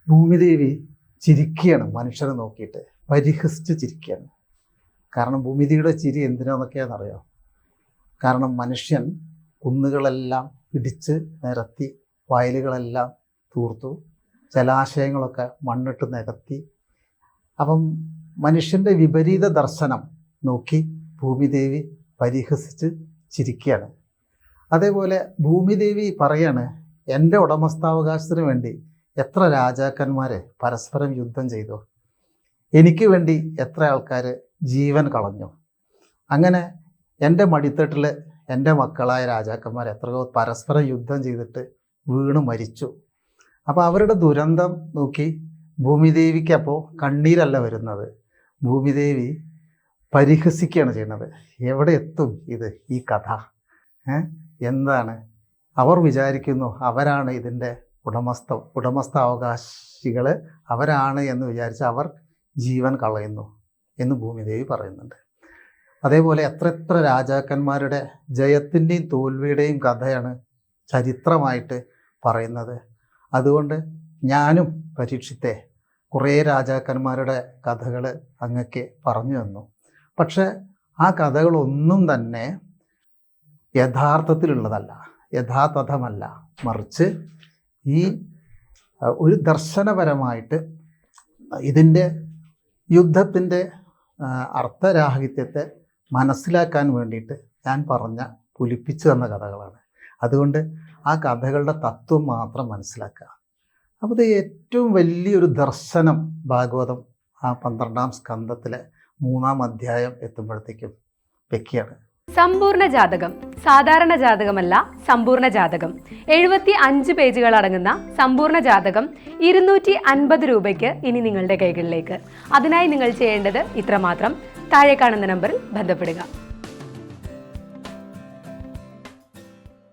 ഭൂമിദേവി ചിരിക്കുകയാണ് മനുഷ്യരെ നോക്കിയിട്ട്, പരിഹസിച്ച് ചിരിക്കുകയാണ്. കാരണം ഭൂമിദേവിയുടെ ചിരി എന്തിനാന്നൊക്കെയാണെന്നറിയോ? കാരണം മനുഷ്യൻ കുന്നുകളെല്ലാം ഇടിച്ച് നിരത്തി, വയലുകളെല്ലാം തൂർത്തു, ജലാശയങ്ങളൊക്കെ മണ്ണിട്ട് നികത്തി. അപ്പം മനുഷ്യൻ്റെ വിപരീത ദർശനം നോക്കി ഭൂമിദേവി പരിഹസിച്ച് ചിരിക്കുകയാണ്. അതേപോലെ ഭൂമിദേവി പറയാണ്, എൻ്റെ ഉടമസ്ഥാവകാശത്തിന് വേണ്ടി എത്ര രാജാക്കന്മാർ പരസ്പരം യുദ്ധം ചെയ്തു, എനിക്ക് വേണ്ടി എത്ര ആൾക്കാർ ജീവൻ കളഞ്ഞു. അങ്ങനെ എൻ്റെ മടിത്തട്ടിൽ എൻ്റെ മക്കളായ രാജാക്കന്മാർ എത്രയോ പരസ്പരം യുദ്ധം ചെയ്തിട്ട് വീണ് മരിച്ചു. അപ്പോൾ അവരുടെ ദുരന്തം നോക്കി ഭൂമിദേവിക്ക് അപ്പോൾ കണ്ണീരല്ല വരുന്നത്, ഭൂമിദേവി പരിഹസിക്കുകയാണ് ചെയ്യുന്നത്. എവിടെ എത്തും ഈ കഥ? എന്താണ് അവർ വിചാരിക്കുന്നു? അവരാണ് ഇതിൻ്റെ ഉടമസ്ഥാവകാശികൾ, അവരാണ് എന്ന് വിചാരിച്ച് അവർ ജീവൻ കളയുന്നു എന്ന് ഭൂമിദേവി പറയുന്നുണ്ട്. അതേപോലെ എത്ര രാജാക്കന്മാരുടെ ജയത്തിൻ്റെയും തോൽവിയുടെയും കഥയാണ് ചരിത്രമായിട്ട് പറയുന്നത്. അതുകൊണ്ട് ഞാനും പരീക്ഷിത്തെ കുറേ രാജാക്കന്മാരുടെ കഥകൾ അങ്ങക്ക് പറഞ്ഞു തന്നു. പക്ഷെ ആ കഥകളൊന്നും തന്നെ യഥാർത്ഥത്തിലുള്ളതല്ല, യഥാതഥമല്ല. മറിച്ച് ഈ ഒരു ദർശനപരമായിട്ട് ഇതിൻ്റെ യുദ്ധത്തിൻ്റെ അർത്ഥരാഹിത്യത്തെ മനസ്സിലാക്കാൻ വേണ്ടിയിട്ട് ഞാൻ പുലിപ്പിച്ചു തന്ന കഥകളാണ്. അതുകൊണ്ട് ആ കഥകളുടെ തത്വം മാത്രം മനസ്സിലാക്കുക. അപ്പോൾ ഇത് ഏറ്റവും വലിയൊരു ദർശനം ഭാഗവതം ആ 12-ാം സ്കന്ധത്തിലെ 3-ാം അധ്യായം എത്തുമ്പോഴത്തേക്കും വെക്കുകയാണ്. സമ്പൂർണ്ണ ജാതകം സാധാരണ ജാതകമല്ല, സമ്പൂർണ്ണ ജാതകം 75 പേജുകൾ അടങ്ങുന്ന സമ്പൂർണ്ണ ജാതകം 250 രൂപയ്ക്ക് ഇനി നിങ്ങളുടെ കൈകളിലേക്ക്. അതിനായി നിങ്ങൾ ചെയ്യേണ്ടത് ഇത്രമാത്രം: താഴെ കാണുന്ന നമ്പറിൽ ബന്ധപ്പെടുക.